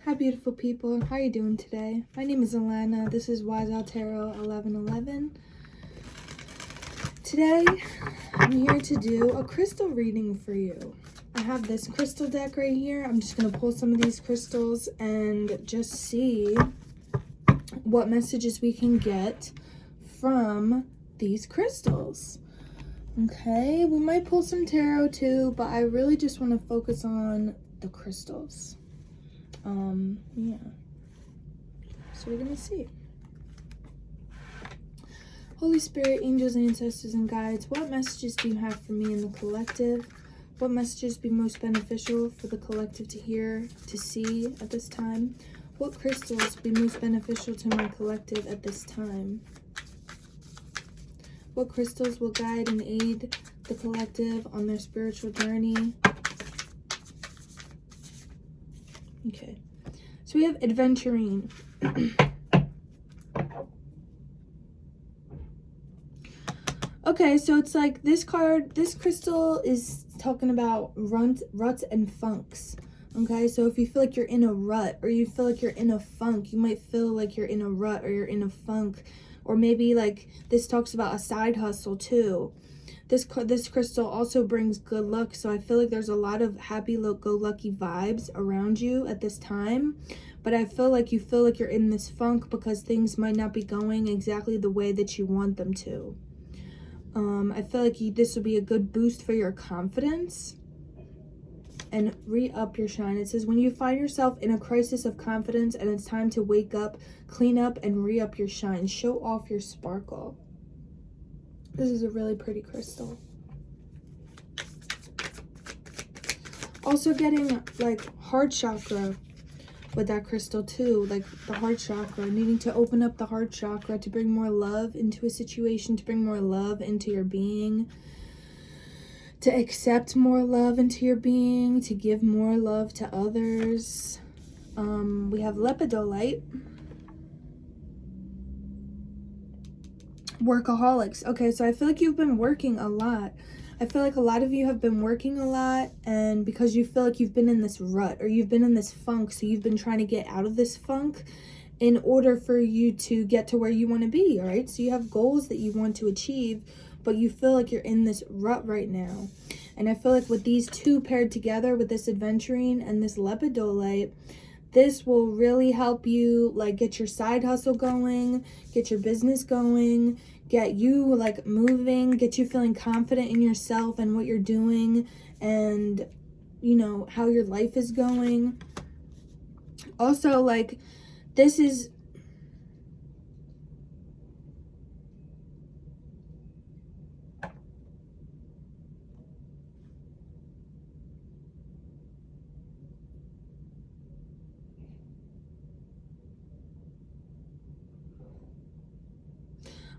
Hi beautiful people, how are you doing today? My name is Alana. This is Wise Out Tarot 1111. Today I'm here to do a crystal reading for you. I have this crystal deck right here. I'm just going to pull some of these crystals and just see what messages we can get from these crystals. Okay, we might pull some tarot too, but I really just want to focus on the crystals. Yeah. So we're gonna see. Holy Spirit, angels, ancestors, and guides, what messages do you have for me in the collective? What messages be most beneficial for the collective to hear, to see at this time? What crystals be most beneficial to my collective at this time? What crystals will guide and aid the collective on their spiritual journey? Okay. So we have adventuring. Okay, so it's like this card, this crystal is talking about ruts and funks. Okay, so if you feel like you're in a rut or you feel like you're in a funk, you might feel like you're in a rut or you're in a funk. Or maybe like this talks about a side hustle too. This crystal also brings good luck, so I feel like there's a lot of happy-go-lucky vibes around you at this time. But I feel like you feel like you're in this funk because things might not be going exactly the way that you want them to. I feel like this would be a good boost for your confidence and re-up your shine. It says, when you find yourself in a crisis of confidence and it's time to wake up, clean up, and re-up your shine. Show off your sparkle. This is a really pretty crystal. Also getting like heart chakra with that crystal too, like the heart chakra, needing to open up the heart chakra to bring more love into a situation, to bring more love into your being, to accept more love into your being, to give more love to others. We have lepidolite. Workaholics. Okay, so I feel like you've been working a lot. I feel like a lot of you have been working a lot, and because you feel like you've been in this rut or you've been in this funk, so you've been trying to get out of this funk in order for you to get to where you want to be, all right? So you have goals that you want to achieve, but you feel like you're in this rut right now. And I feel like with these two paired together, with this adventuring and this lepidolite, this will really help you like get your side hustle going, get your business going, get you like moving, get you feeling confident in yourself and what you're doing and, you know, how your life is going. Also, like, this is...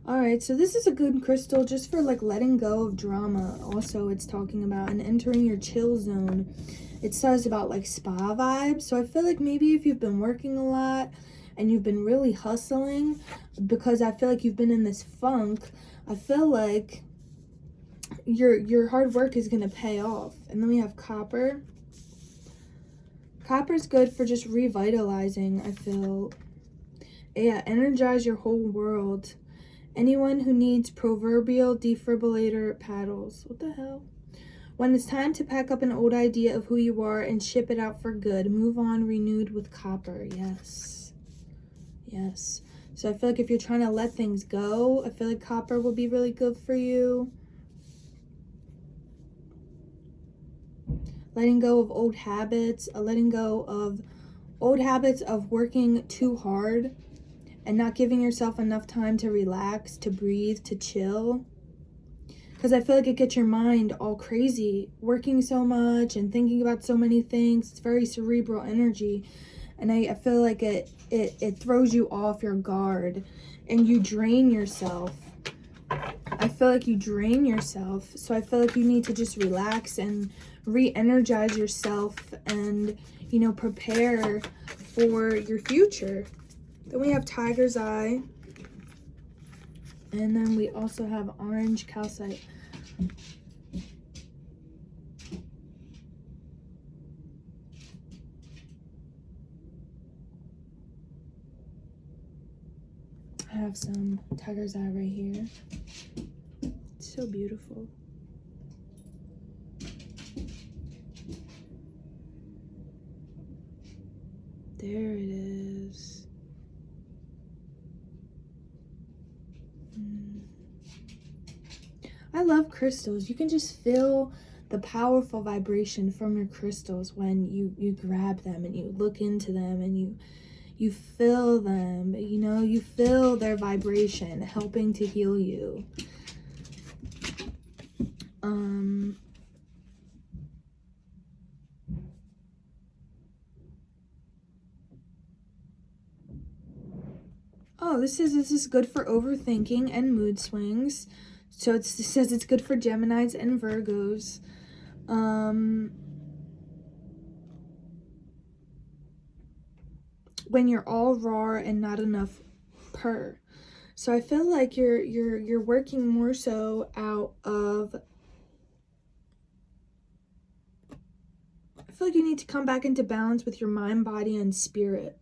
Alright, so this is a good crystal just for like letting go of drama. Also, it's talking about and entering your chill zone. It says about like spa vibes. So I feel like maybe if you've been working a lot and you've been really hustling, because I feel like you've been in this funk, I feel like your hard work is going to pay off. And then we have copper. Copper's good for just revitalizing, I feel. Yeah, energize your whole world. Anyone who needs proverbial defibrillator paddles. What the hell? When it's time to pack up an old idea of who you are and ship it out for good, move on renewed with copper. Yes. Yes. So I feel like if you're trying to let things go, I feel like copper will be really good for you. Letting go of old habits, letting go of old habits of working too hard and not giving yourself enough time to relax, to breathe, to chill. Because I feel like it gets your mind all crazy, working so much and thinking about so many things. It's very cerebral energy. And I feel like it throws you off your guard and you drain yourself. I feel like you drain yourself. So I feel like you need to just relax and re-energize yourself and, you know, prepare for your future. Then we have Tiger's Eye. And then we also have Orange Calcite. I have some tiger's eye right here. It's so beautiful. There it is. I love crystals. You can just feel the powerful vibration from your crystals when you grab them and you look into them and you feel them, you know, you feel their vibration helping to heal you. Oh, this is good for overthinking and mood swings. So it says it's good for Geminis and Virgos. When you're all raw and not enough purr. So I feel like you're working more so out of, I feel like you need to come back into balance with your mind, body, and spirit.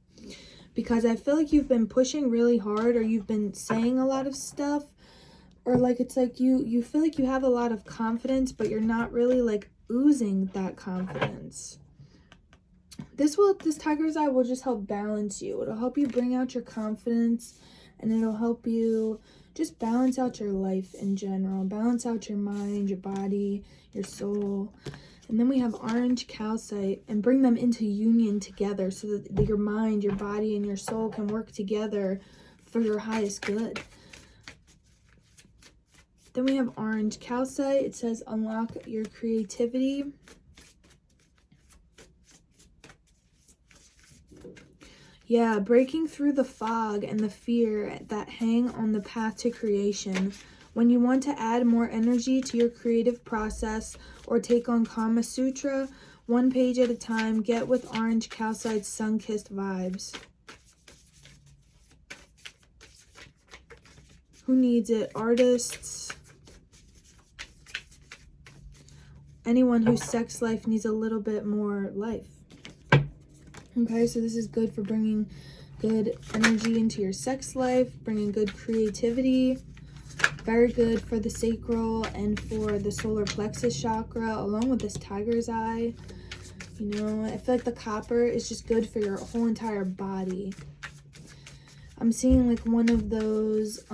Because I feel like you've been pushing really hard, or you've been saying a lot of stuff, or like it's like you feel like you have a lot of confidence, but you're not really like oozing that confidence. This tiger's eye will just help balance you. It'll help you bring out your confidence, and it'll help you just balance out your life in general. Balance out your mind, your body, your soul. And then we have orange calcite, and bring them into union together so that your mind, your body, and your soul can work together for your highest good. Then we have orange calcite. It says unlock your creativity. Yeah, breaking through the fog and the fear that hang on the path to creation. When you want to add more energy to your creative process or take on Kama Sutra, one page at a time, get with orange calcite's sun-kissed vibes. Who needs it? Artists. Anyone whose sex life needs a little bit more life. Okay, so this is good for bringing good energy into your sex life, bringing good creativity. Very good for the sacral and for the solar plexus chakra, along with this tiger's eye. You know, I feel like the copper is just good for your whole entire body. I'm seeing like one of those,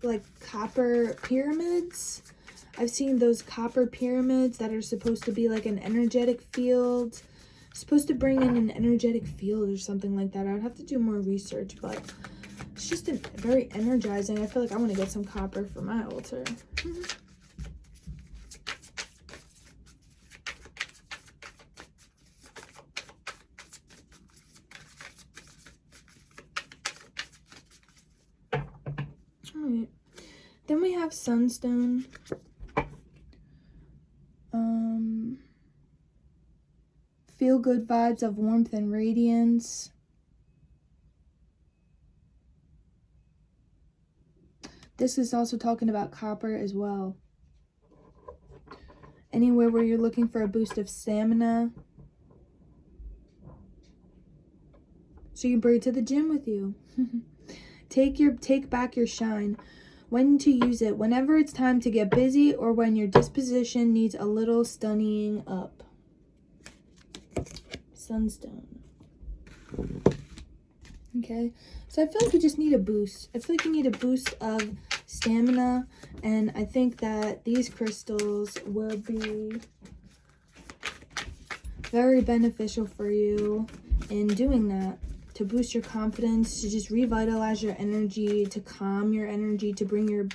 like copper pyramids. I've seen those copper pyramids that are supposed to be like an energetic field. Supposed to bring in an energetic field or something like that. I'd have to do more research, but it's just very energizing. I feel like I want to get some copper for my altar. Alright. Then we have sunstone. Feel good vibes of warmth and radiance. This is also talking about copper as well. Anywhere where you're looking for a boost of stamina, so you can bring it to the gym with you. Take back your shine. When to use it: whenever it's time to get busy, or when your disposition needs a little stunning up. Sunstone. Okay, so I feel like you just need a boost. I feel like you need a boost of stamina, and I think that these crystals will be very beneficial for you in doing that, to boost your confidence, to just revitalize your energy, to calm your energy, to bring your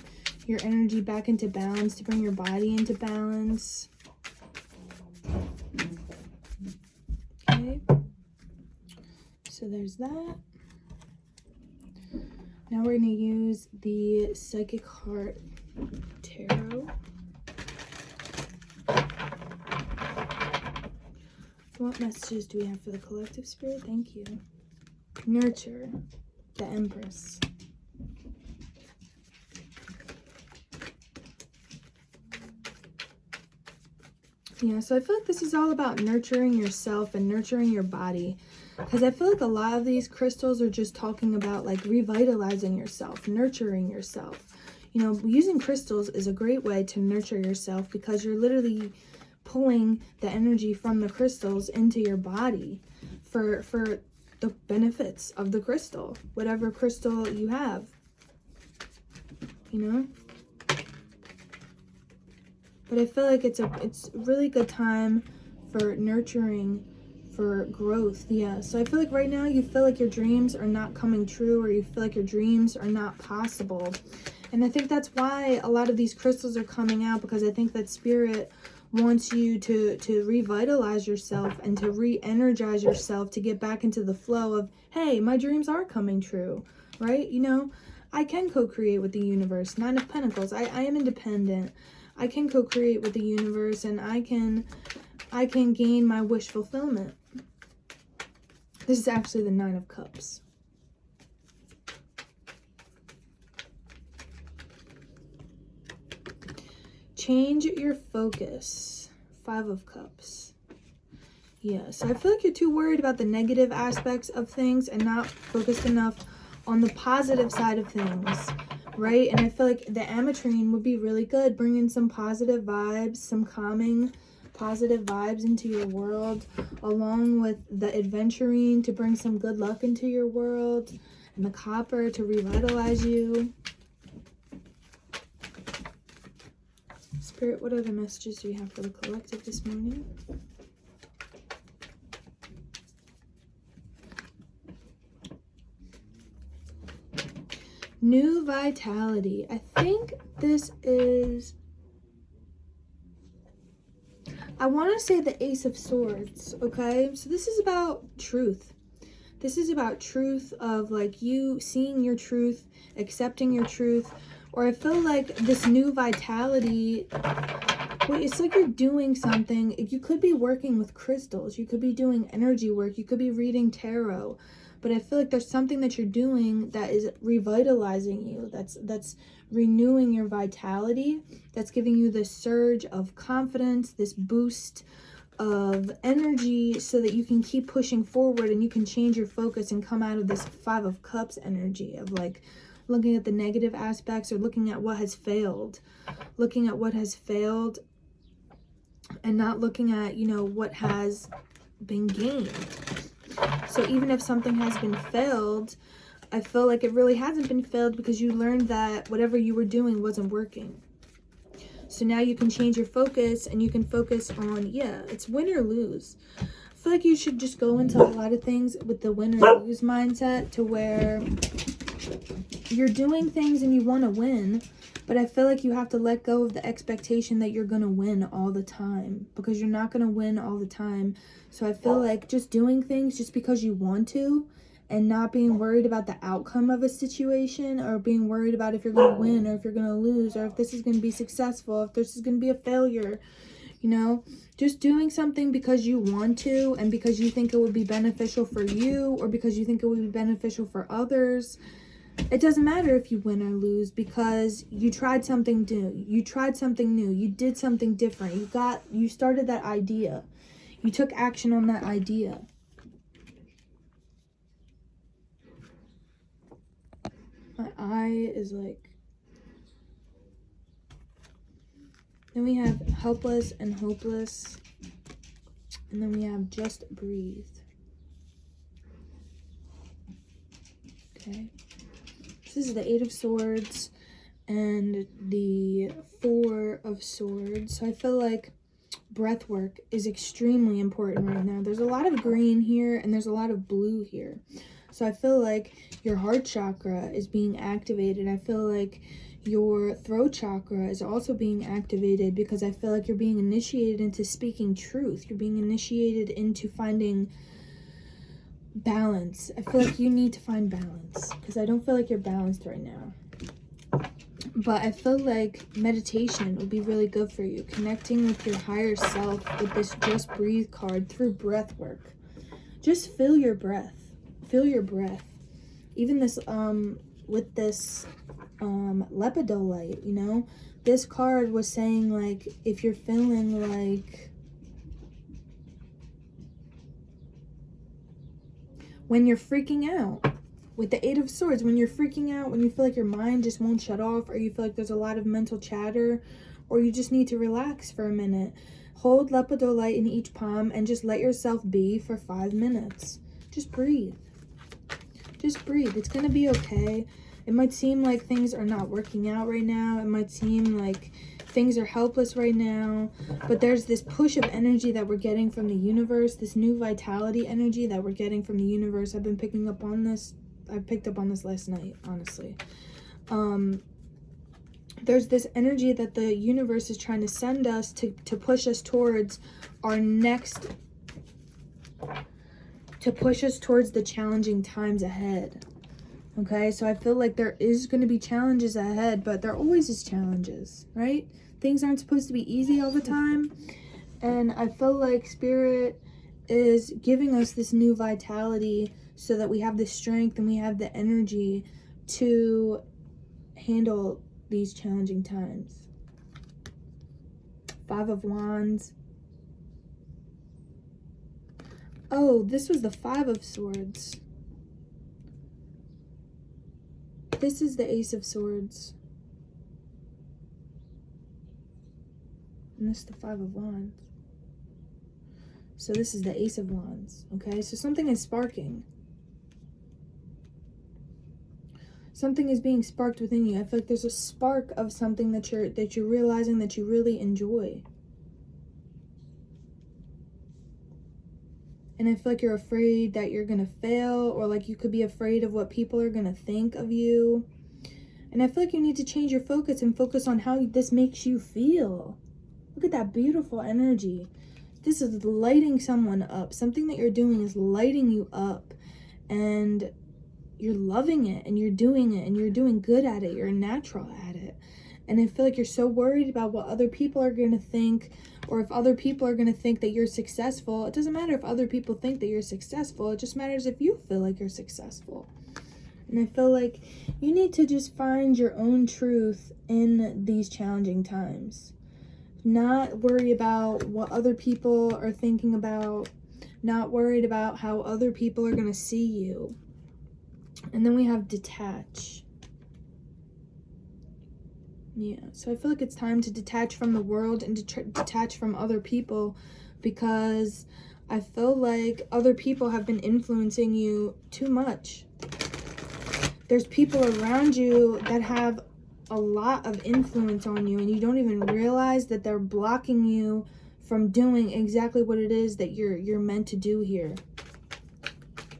energy back into balance, to bring your body into balance. Okay, so there's that. Now we're going to use the Psychic Heart Tarot. What messages do we have for the collective spirit? Thank you. Nurture, the Empress. Yeah, so I feel like this is all about nurturing yourself and nurturing your body. Because I feel like a lot of these crystals are just talking about like revitalizing yourself, nurturing yourself. You know, using crystals is a great way to nurture yourself because you're literally pulling the energy from the crystals into your body for the benefits of the crystal, whatever crystal you have, you know? But I feel like it's a really good time for nurturing, for growth. Yeah, so I feel like right now you feel like your dreams are not coming true, or you feel like your dreams are not possible. And I think that's why a lot of these crystals are coming out, because I think that spirit wants you to revitalize yourself and to re-energize yourself, to get back into the flow of, hey, my dreams are coming true, right? You know, I can co-create with the universe. Nine of Pentacles. I am independent. I can co-create with the universe, and I can gain my wish fulfillment. This is actually the Nine of Cups. Change your focus. Five of Cups. Yeah, so I feel like you're too worried about the negative aspects of things and not focused enough on the positive side of things, right? And I feel like the ametrine would be really good, bringing some positive vibes, some calming, positive vibes into your world, along with the adventurine to bring some good luck into your world, and the copper to revitalize you. Spirit, what other messages do you have for the collective this morning? New vitality. I think this is, I want to say the Ace of Swords, okay? So this is about truth. This is about truth, of like you seeing your truth, accepting your truth. Or I feel like this new vitality, it's like you're doing something. You could be working with crystals. You could be doing energy work. You could be reading tarot. But I feel like there's something that you're doing that is revitalizing you. That's renewing your vitality. That's giving you this surge of confidence, this boost of energy, so that you can keep pushing forward and you can change your focus and come out of this Five of Cups energy of like looking at the negative aspects, or looking at what has failed. Looking at what has failed and not looking at, you know, what has been gained. So even if something has been failed, I feel like it really hasn't been failed, because you learned that whatever you were doing wasn't working. So now you can change your focus, and you can focus on, yeah, it's win or lose. I feel like you should just go into a lot of things with the win or lose mindset, to where you're doing things and you want to win, but I feel like you have to let go of the expectation that you're going to win all the time, because you're not going to win all the time. So I feel like just doing things just because you want to, and not being worried about the outcome of a situation, or being worried about if you're going to win or if you're going to lose, or if this is going to be successful, if this is going to be a failure, you know, just doing something because you want to, and because you think it would be beneficial for you, or because you think it would be beneficial for others. It doesn't matter if you win or lose, because you tried something new. You tried something new. You did something different. You started that idea. You took action on that idea. My eye is like... Then we have helpless and hopeless. And then we have just breathe. Okay. This is the Eight of Swords and the Four of Swords. So I feel like breath work is extremely important right now. There's a lot of green here and there's a lot of blue here. So I feel like your heart chakra is being activated. I feel like your throat chakra is also being activated, because I feel like you're being initiated into speaking truth. You're being initiated into finding balance. I feel like you need to find balance, because I don't feel like you're balanced right now. But I feel like meditation would be really good for you. Connecting with your higher self with this Just Breathe card through breath work. Just feel your breath. Feel your breath. Even this, with this lepidolite, you know, this card was saying, like, if you're feeling like when you're freaking out. With the Eight of Swords, when you're freaking out, when you feel like your mind just won't shut off, or you feel like there's a lot of mental chatter, or you just need to relax for a minute, hold Lepido light in each palm and just let yourself be for 5 minutes. Just breathe. Just breathe. It's going to be okay. It might seem like things are not working out right now. It might seem like things are helpless right now, but there's this push of energy that we're getting from the universe, this new vitality energy that we're getting from the universe. I've been picking up on this. I picked up on this last night, honestly. There's this energy that the universe is trying to send us to push us towards our next, to push us towards the challenging times ahead. Okay, so I feel like there is going to be challenges ahead, but there always is challenges, right? Things aren't supposed to be easy all the time. And I feel like Spirit is giving us this new vitality so that we have the strength and we have the energy to handle these challenging times. 5 of Wands. Oh, this was the 5 of Swords. This is the Ace of Swords. And this is the 5 of Wands. So this is the Ace of Wands. Okay, so something is sparking. Something is being sparked within you. I feel like there's a spark of something that you're realizing that you really enjoy. And I feel like you're afraid that you're going to fail, or like you could be afraid of what people are going to think of you. And I feel like you need to change your focus and focus on how this makes you feel. Look at that beautiful energy. This is lighting someone up. Something that you're doing is lighting you up. And you're loving it, and you're doing it, and you're doing good at it. You're natural at it. And I feel like you're so worried about what other people are going to think, or if other people are going to think that you're successful. It doesn't matter if other people think that you're successful. It just matters if you feel like you're successful. And I feel like you need to just find your own truth in these challenging times. Not worry about what other people are thinking about. Not worried about how other people are going to see you. And then we have detach. Yeah, so I feel like it's time to detach from the world and detach from other people, because I feel like other people have been influencing you too much. There's people around you that have a lot of influence on you, and you don't even realize that they're blocking you from doing exactly what it is that you're meant to do here.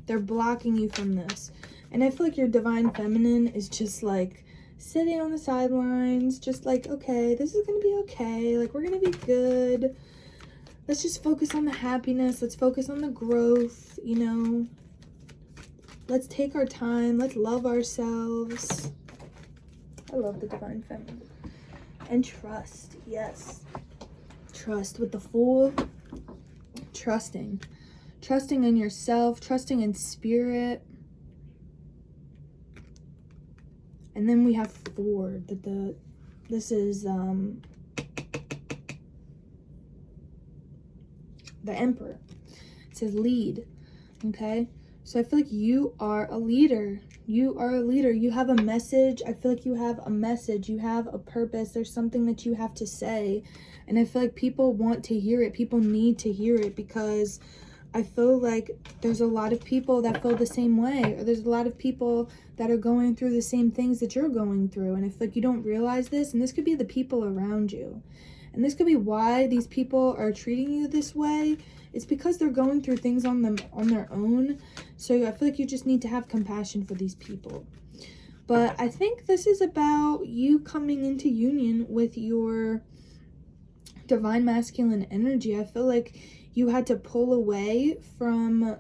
They're blocking you from this. And I feel like your divine feminine is just like sitting on the sidelines, just like, okay, this is going to be okay. Like, we're going to be good. Let's just focus on the happiness. Let's focus on the growth, you know. Let's take our time. Let's love ourselves. I love the divine feminine. And trust, yes. Trust with the Fool. Trusting. Trusting in yourself. Trusting in spirit. And then we have 4. This is the Emperor. It says lead. Okay? So I feel like you are a leader. You are a leader. You have a message. I feel like you have a message. You have a purpose. There's something that you have to say. And I feel like people want to hear it. People need to hear it, because I feel like there's a lot of people that feel the same way, or there's a lot of people that are going through the same things that you're going through. And I feel like you don't realize this, and this could be the people around you. And this could be why these people are treating you this way. It's because they're going through things on their own. So I feel like you just need to have compassion for these people. But I think this is about you coming into union with your divine masculine energy. I feel like you had to pull away from,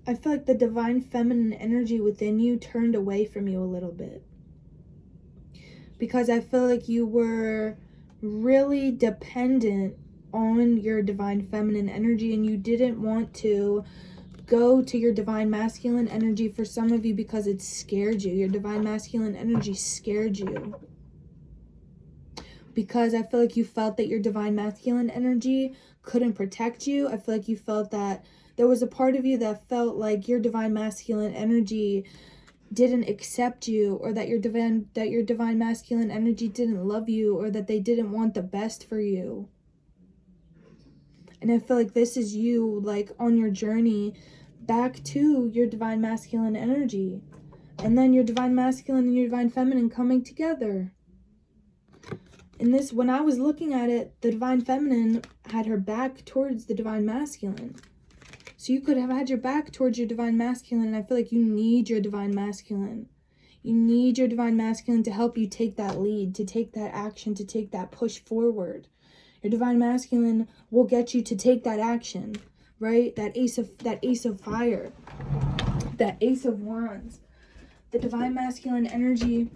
I feel like the divine feminine energy within you turned away from you a little bit. Because I feel like you were really dependent on your divine feminine energy, and you didn't want to go to your divine masculine energy, for some of you, because it scared you. Your divine masculine energy scared you. Because I feel like you felt that your divine masculine energy couldn't protect you. I feel like you felt that There was a part of you that felt like your divine masculine energy didn't accept you, or that your divine masculine energy didn't love you, or that they didn't want the best for you. And I feel like this is you, like, on your journey back to your divine masculine energy. And then your divine masculine and your divine feminine coming together. And this, when I was looking at it, the divine feminine had her back towards the divine masculine. So you could have had your back towards your divine masculine, and I feel like you need your divine masculine. You need your divine masculine to help you take that lead, to take that action, to take that push forward. Your divine masculine will get you to take that action, right? That ace of fire, that ace of wands. The divine masculine energy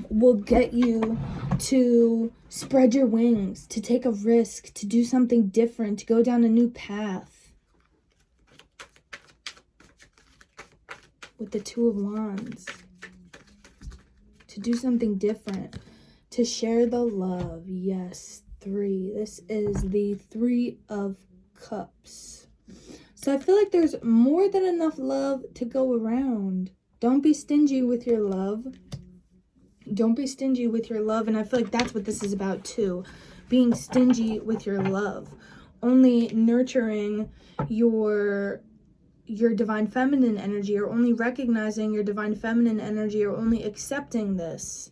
will get you to spread your wings, to take a risk, to do something different, to go down a new path. With the Two of Wands, to do something different, to share the love. Yes, 3. This is the 3 of Cups. So I feel like there's more than enough love to go around. Don't be stingy with your love. Don't be stingy with your love. And I feel like that's what this is about too. Being stingy with your love. Only nurturing your divine feminine energy, or only recognizing your divine feminine energy, or only accepting this.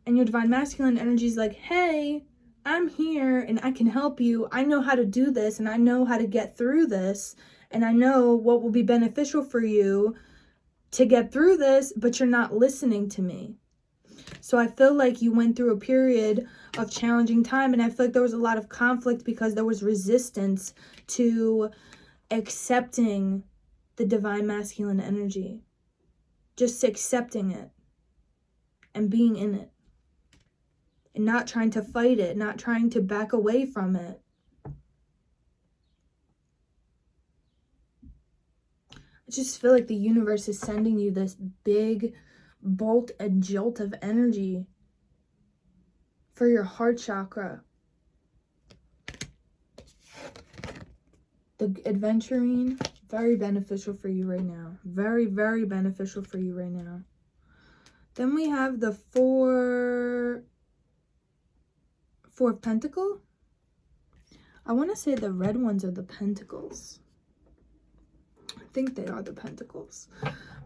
And your divine masculine energy is like, hey, I'm here and I can help you. I know how to do this, and I know how to get through this, and I know what will be beneficial for you to get through this, but you're not listening to me. So I feel like you went through a period of challenging time, and I feel like there was a lot of conflict because there was resistance to accepting the divine masculine energy. Just accepting it and being in it. And not trying to fight it, not trying to back away from it. I just feel like the universe is sending you this big bolt and jolt of energy for your heart chakra. The adventuring, very beneficial for you right now. Very, very beneficial for you right now. Then we have the Four of Pentacles. I want to say the red ones are the Pentacles. I think they are the Pentacles.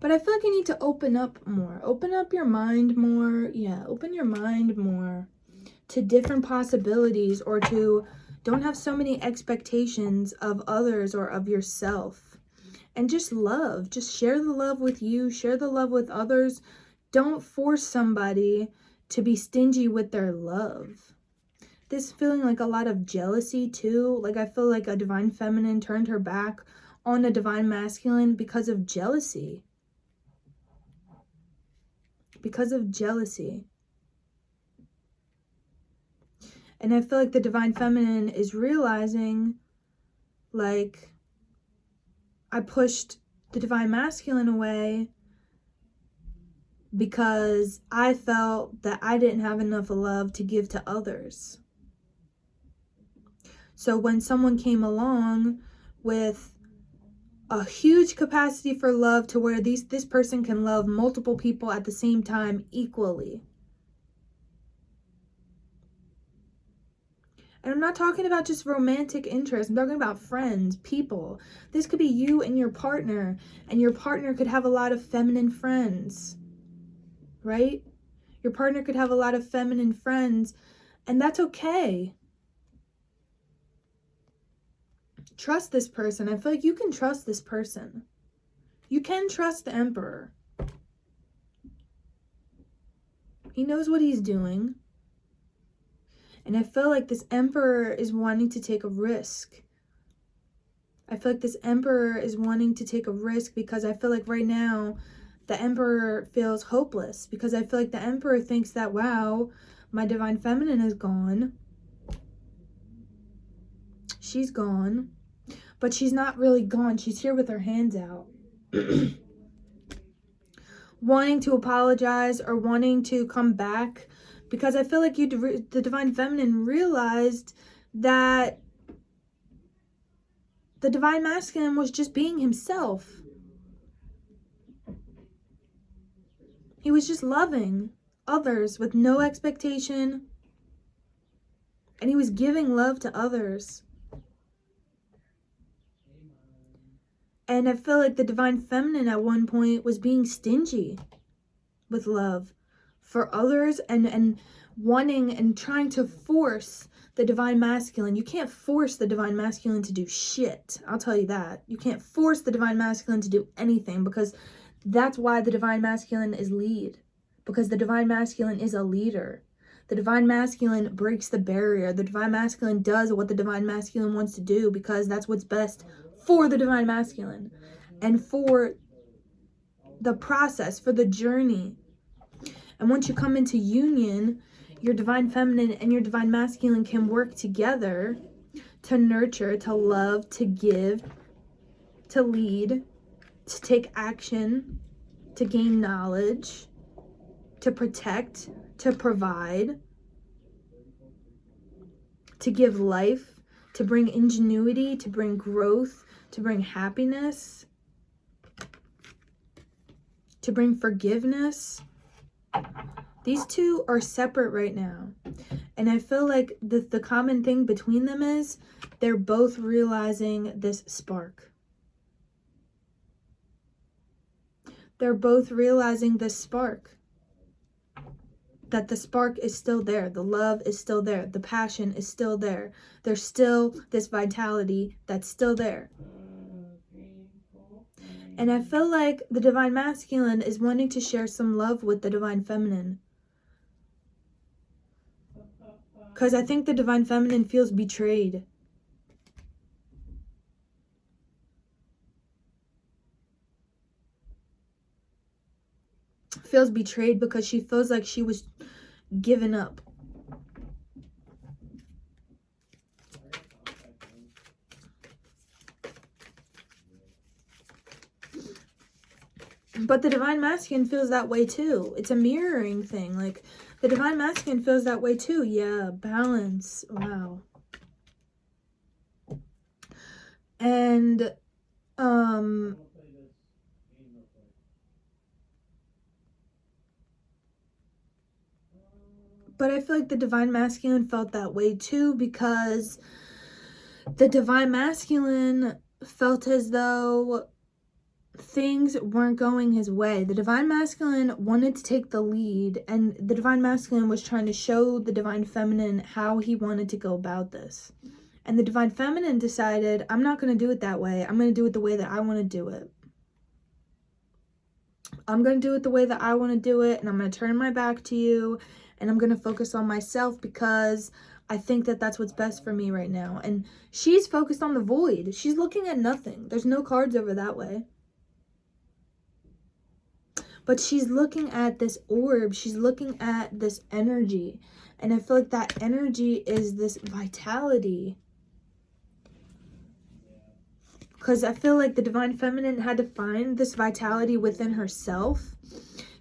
But I feel like you need to open up more. Open up your mind more. Yeah, open your mind more to different possibilities, or to don't have so many expectations of others or of yourself. And just love. Just share the love with you. Share the love with others. Don't force somebody to be stingy with their love. This feeling like a lot of jealousy too. Like I feel like a divine feminine turned her back on a divine masculine because of jealousy. Because of jealousy. And I feel like the divine feminine is realizing, like, I pushed the divine masculine away because I felt that I didn't have enough love to give to others. So when someone came along with a huge capacity for love, to where this person can love multiple people at the same time equally. And I'm not talking about just romantic interest. I'm talking about friends, people. This could be you and your partner could have a lot of feminine friends, right? Your partner could have a lot of feminine friends, and that's okay. Trust this person. I feel like you can trust this person. You can trust the Emperor. He knows what he's doing. And I feel like this Emperor is wanting to take a risk. I feel like this Emperor is wanting to take a risk because I feel like right now the Emperor feels hopeless. Because I feel like the Emperor thinks that, wow, my divine feminine is gone. She's gone. But she's not really gone. She's here with her hands out. Wanting to apologize or wanting to come back. Because I feel like the divine feminine realized that The divine masculine was just being himself. He was just loving others with no expectation. And he was giving love to others. And I feel like the divine feminine at one point was being stingy with love for others and wanting and trying to force the divine masculine. You can't force the divine masculine to do shit. I'll tell you that. You can't force the divine masculine to do anything, because that's why the divine masculine is lead. Because the divine masculine is a leader. The divine masculine breaks the barrier. The divine masculine does what the divine masculine wants to do, because that's what's best for the divine masculine and for the process, for the journey. And once you come into union, your divine feminine and your divine masculine can work together to nurture, to love, to give, to lead, to take action, to gain knowledge, to protect, to provide, to give life, to bring ingenuity, to bring growth, to bring happiness, to bring forgiveness. These two are separate right now. And I feel like the common thing between them is they're both realizing this spark. They're both realizing this spark. That the spark is still there. The love is still there. The passion is still there. There's still this vitality that's still there. And I feel like the divine masculine is wanting to share some love with the divine feminine. Because I think the divine feminine feels betrayed. Feels betrayed because she feels like she was given up. But the divine masculine feels that way too. It's a mirroring thing. Like, the divine masculine feels that way too. Yeah, balance. Wow. And, but I feel like the divine masculine felt that way too, because the divine masculine felt as though things weren't going his way. The divine masculine wanted to take the lead, and the divine masculine was trying to show the divine feminine how he wanted to go about this. And the divine feminine decided, I'm not going to do it that way. I'm going to do it the way that I want to do it. I'm going to do it the way that I want to do it, and I'm going to turn my back to you, and I'm going to focus on myself, because I think that that's what's best for me right now. And she's focused on the void. She's looking at nothing. There's no cards over that way. But she's looking at this orb. She's looking at this energy. And I feel like that energy is this vitality. Because I feel like the divine feminine had to find this vitality within herself.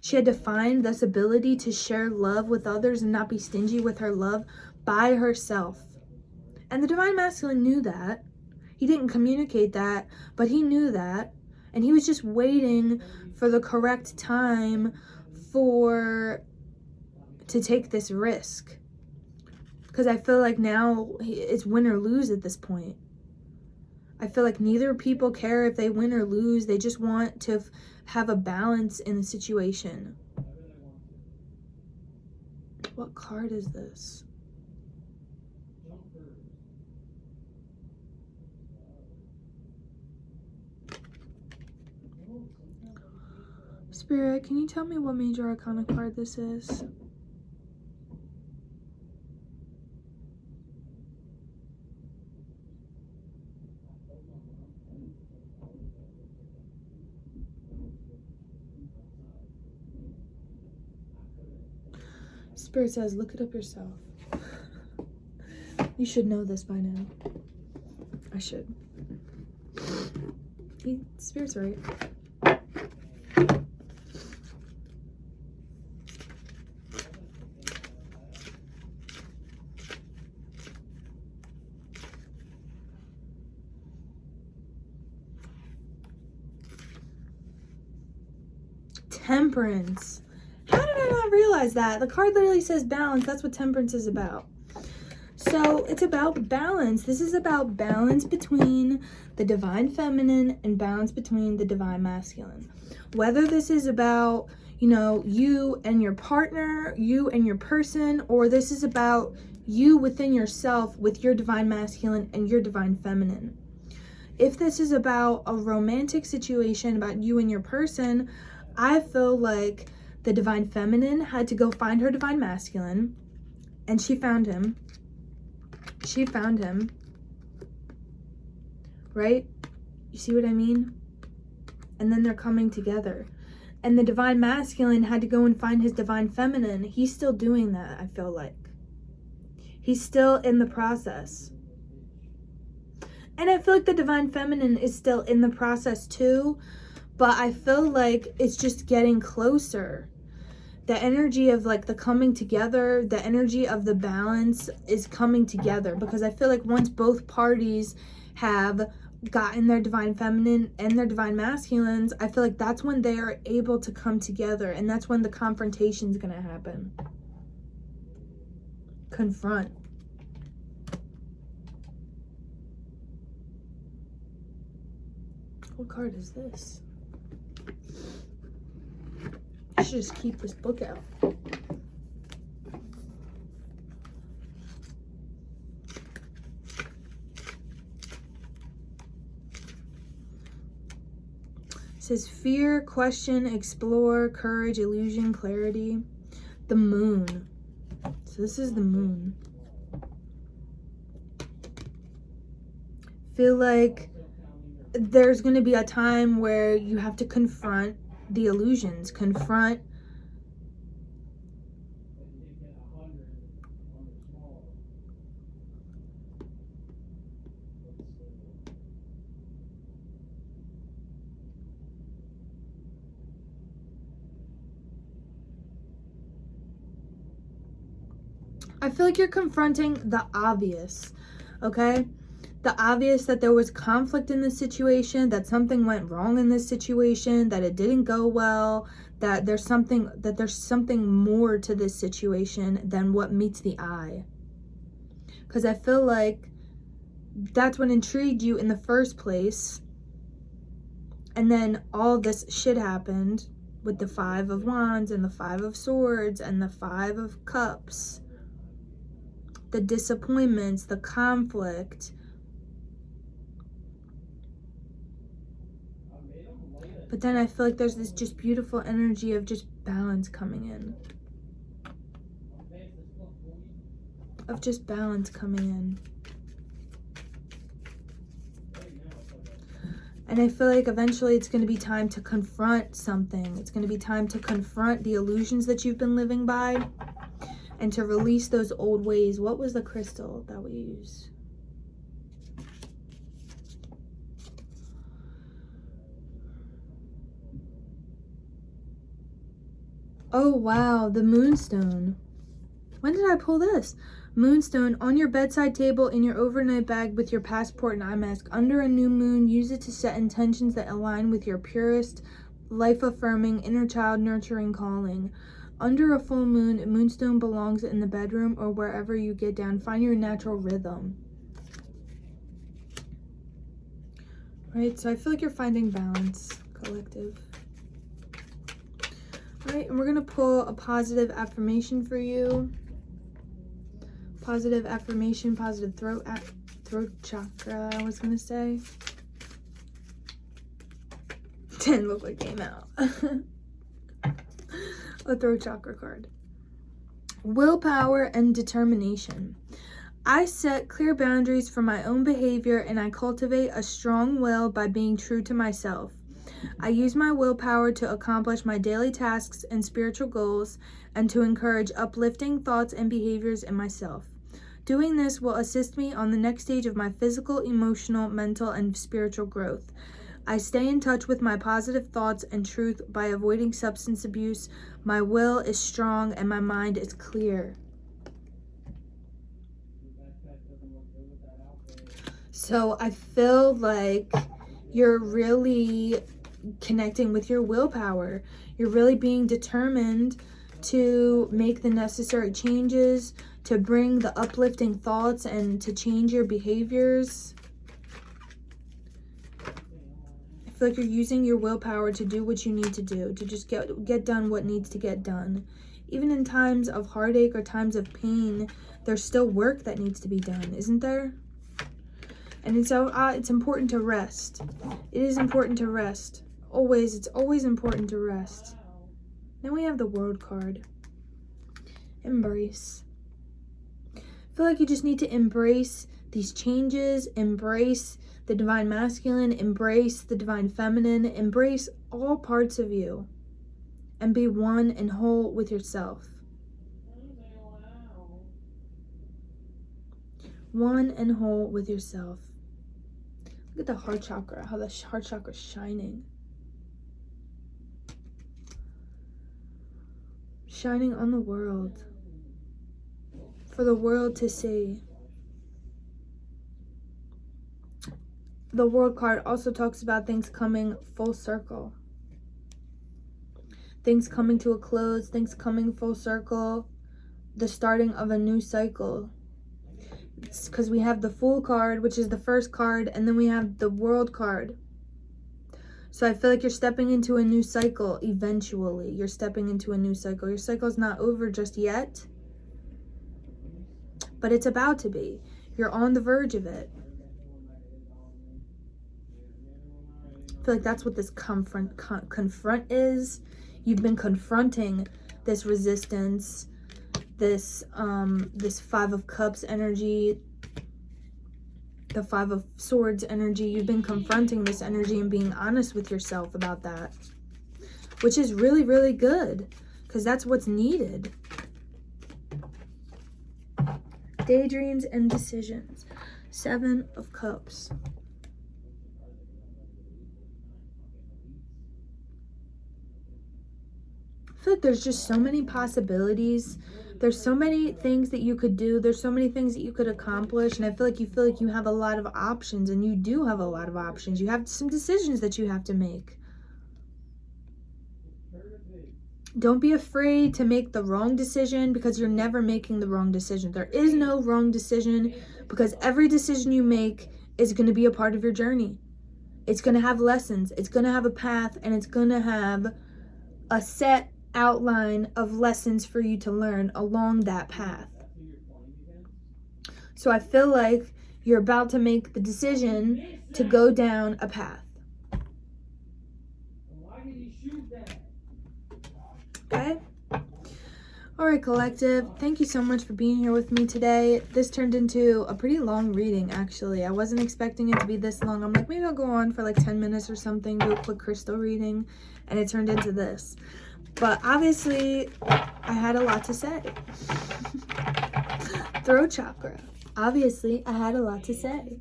She had to find this ability to share love with others and not be stingy with her love by herself. And the divine masculine knew that. He didn't communicate that, but he knew that. And he was just waiting for the correct time to take this risk. Because I feel like now it's win or lose at this point. I feel like neither people care if they win or lose. They just want to have a balance in the situation. What card is this? Spirit, can you tell me what major arcana card this is? Spirit says, look it up yourself. You should know this by now. I should. Spirit's right. Temperance. How did I not realize that? The card literally says balance. That's what temperance is about. So it's about balance. This is about balance between the divine feminine and balance between the divine masculine. Whether this is about, you know, you and your partner, you and your person, or this is about you within yourself with your divine masculine and your divine feminine. If this is about a romantic situation, about you and your person, I feel like the divine feminine had to go find her divine masculine, and she found him. She found him. Right? You see what I mean? And then they're coming together. And the divine masculine had to go and find his divine feminine. He's still doing that, I feel like. He's still in the process. And I feel like the divine feminine is still in the process too. But I feel like it's just getting closer. The energy of like the coming together, the energy of the balance is coming together. Because I feel like once both parties have gotten their divine feminine and their divine masculines, I feel like that's when they are able to come together. And that's when the confrontation is going to happen. Confront. What card is this? I should just keep this book out. It says fear, question, explore, courage, illusion, clarity. The moon. So this is the moon. Feel like there's going to be a time where you have to confront the illusions, confront I feel like you're confronting the obvious, okay? The obvious that there was conflict in this situation, that something went wrong in this situation, that it didn't go well, that there's something more to this situation than what meets the eye. Because I feel like that's what intrigued you in the first place. And then all this shit happened with the 5 of Wands and the 5 of Swords and the 5 of Cups. The disappointments, the conflict. But then I feel like there's this just beautiful energy of just balance coming in. Of just balance coming in. And I feel like eventually it's going to be time to confront something. It's going to be time to confront the illusions that you've been living by. And to release those old ways. What was the crystal that we used? Oh, wow. The moonstone. When did I pull this? Moonstone on your bedside table, in your overnight bag with your passport and eye mask. Under a new moon, use it to set intentions that align with your purest, life-affirming, inner child nurturing calling. Under a full moon, a moonstone belongs in the bedroom or wherever you get down. Find your natural rhythm. Right, so I feel like you're finding balance, collective. All right, and we're going to pull a positive affirmation for you. Positive affirmation, positive throat chakra, I was going to say. Didn't look like it came out. A throat chakra card. Willpower and determination. I set clear boundaries for my own behavior and I cultivate a strong will by being true to myself. I use my willpower to accomplish my daily tasks and spiritual goals and to encourage uplifting thoughts and behaviors in myself. Doing this will assist me on the next stage of my physical, emotional, mental, and spiritual growth. I stay in touch with my positive thoughts and truth by avoiding substance abuse. My will is strong and my mind is clear. So I feel like you're really connecting with your willpower. You're really being determined to make the necessary changes, to bring the uplifting thoughts, and to change your behaviors. I feel like you're using your willpower to do what you need to do, to just get done what needs to get done. Even in times of heartache or times of pain, there's still work that needs to be done, isn't there? And so it's important to rest. It is important to rest. Always, it's always important to rest. Then we have the World card. Embrace. I feel like you just need to embrace these changes, embrace the divine masculine, embrace the divine feminine, embrace all parts of you, and be one and whole with yourself. One and whole with yourself. Look at the heart chakra, how the heart chakra is shining. Shining on the world. For the world to see. The World card also talks about things coming full circle. Things coming to a close, things coming full circle. The starting of a new cycle. It's because we have the Fool card, which is the first card, and then we have the World card. So I feel like you're stepping into a new cycle eventually. You're stepping into a new cycle. Your cycle's not over just yet, but it's about to be. You're on the verge of it. I feel like that's what this confront is. You've been confronting this resistance, this Five of Cups energy, the Five of Swords energy. You've been confronting this energy and being honest with yourself about that, which is really, really good, because that's what's needed. Daydreams and decisions. Seven of Cups. I feel like there's just so many possibilities. There's so many things that you could do. There's so many things that you could accomplish. And I feel like you have a lot of options, and you do have a lot of options. You have some decisions that you have to make. Don't be afraid to make the wrong decision, because you're never making the wrong decision. There is no wrong decision, because every decision you make is going to be a part of your journey. It's going to have lessons. It's going to have a path, and it's going to have a set outline of lessons for you to learn along that path. So I feel like you're about to make the decision to go down a path. Okay? All right, collective. Thank you so much for being here with me today. This turned into a pretty long reading, actually. I wasn't expecting it to be this long. I'm like, maybe I'll go on for like 10 minutes or something, do a quick crystal reading, and it turned into this. But obviously, I had a lot to say. Throat chakra. Obviously, I had a lot to say.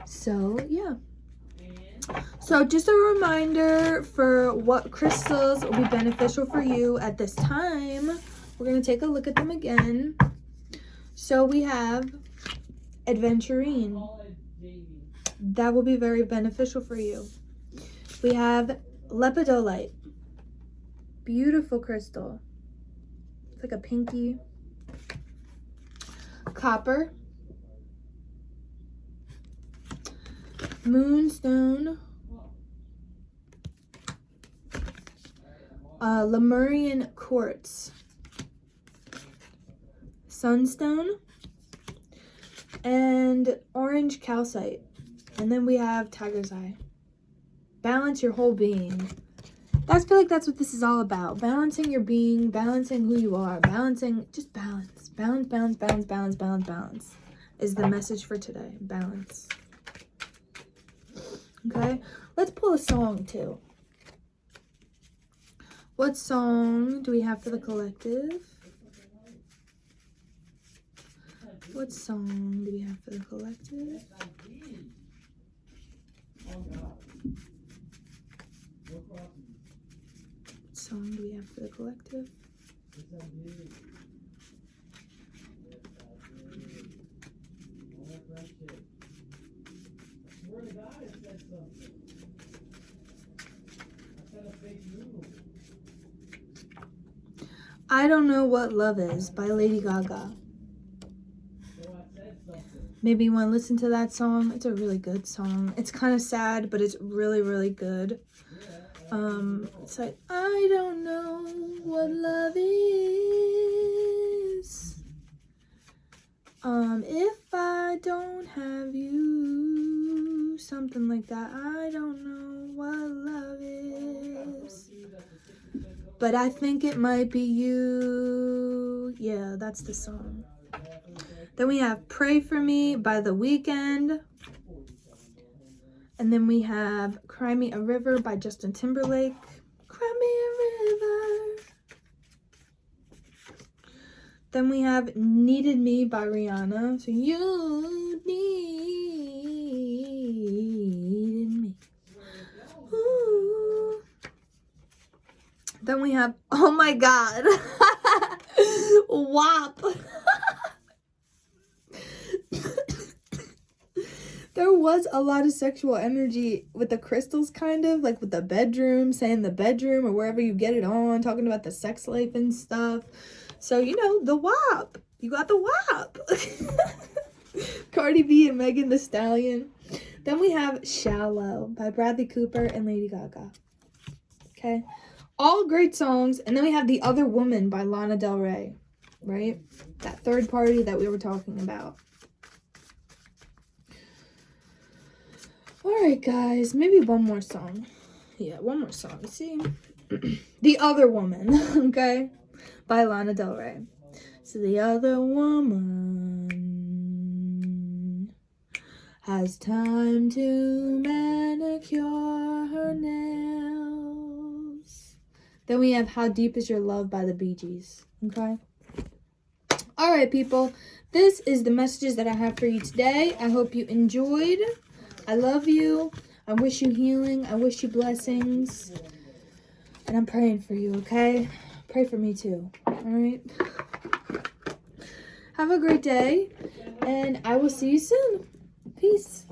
So, yeah. So, just a reminder for what crystals will be beneficial for you at this time. We're going to take a look at them again. So, we have Adventurine. That will be very beneficial for you. We have Lepidolite. Beautiful crystal. It's like a pinky. Copper. Moonstone. Lemurian quartz. Sunstone. And orange calcite. And then we have tiger's eye. Balance your whole being. I feel like that's what this is all about. Balancing your being, balancing who you are, balancing, just balance. Balance, balance, balance, balance, balance, balance is the message for today. Balance. Okay? Let's pull a song too. What song do we have for the collective? What song do we have for the collective? What song do we have for the collective? I Don't Know What Love Is by Lady Gaga. Maybe you want to listen to that song. It's a really good song. It's kind of sad, but it's really, really good. It's like, I don't know what love is. If I don't have you, something like that. I don't know what love is, but I think it might be you. Yeah, that's the song. Then we have Pray For Me by The Weeknd. And then we have Cry Me a River by Justin Timberlake. Cry me a river. Then we have Needed Me by Rihanna. So you needed me. Ooh. Then we have, oh my God. WAP. There was a lot of sexual energy with the crystals, kind of like with the bedroom, saying the bedroom or wherever you get it on, talking about the sex life and stuff. So, you know, the WAP. You got the WAP. Cardi B and Megan Thee Stallion. Then we have Shallow by Bradley Cooper and Lady Gaga. Okay. All great songs. And then we have The Other Woman by Lana Del Rey. Right? That third party that we were talking about. Alright, guys. Maybe one more song. Yeah, one more song. See? The Other Woman. Okay? By Lana Del Rey. So the other woman has time to manicure her nails. Then we have How Deep Is Your Love by the Bee Gees. Okay? Alright, people. This is the messages that I have for you today. I hope you enjoyed. I love you. I wish you healing. I wish you blessings. And I'm praying for you, okay? Pray for me too. Alright? Have a great day. And I will see you soon. Peace.